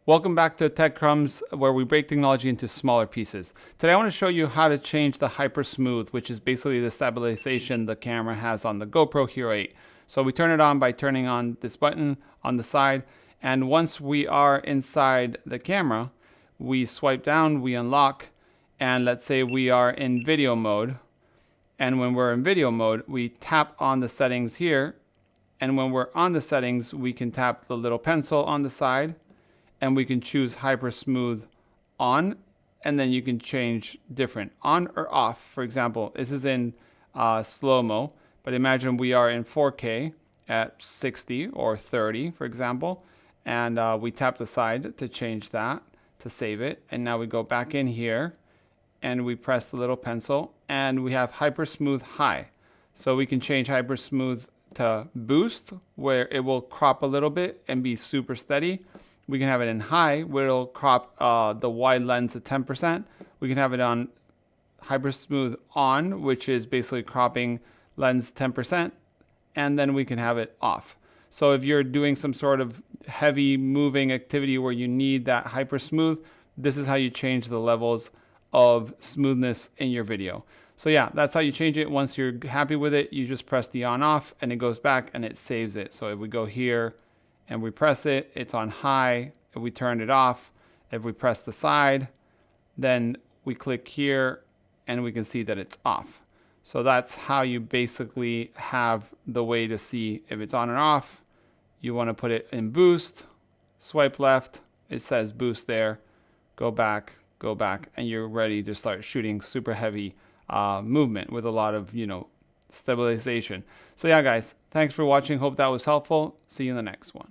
Welcome back to Tech Crumbs, where we break technology into smaller pieces. Today I want to show you how to change the Hypersmooth, which is basically the stabilization the camera has on the GoPro Hero 8. So we turn it on by turning on this button on the side, and once we are inside the camera, we swipe down, we unlock, and let's say we are in video mode. And when we're in video mode, we tap on the settings here, and when we're on the settings, we can tap the little pencil on the side, and we can choose Hypersmooth on, and then you can change different on or off. For example, this is in slow-mo, but imagine we are in 4K at 60 or 30, for example, and we tap the side to change that, to save it, and now we go back in here, and we press the little pencil, and we have Hypersmooth high. So we can change Hypersmooth to boost, where it will crop a little bit and be super steady. We can have it in high, where it'll crop the wide lens to 10%. We can have it on Hypersmooth on, which is basically cropping lens 10%. And then we can have it off. So if you're doing some sort of heavy moving activity where you need that Hypersmooth, this is how you change the levels of smoothness in your video. So yeah, that's how you change it. Once you're happy with it, you just press the on off and it goes back and it saves it. So if we go here and we press it, it's on high. If we turn it off, if we press the side, then we click here and we can see that it's off. So that's how you basically have the way to see if it's on and off. You want to put it in boost, swipe left, it says boost there, go back, and you're ready to start shooting super heavy movement with a lot of, stabilization. So yeah, guys, thanks for watching. Hope that was helpful. See you in the next one.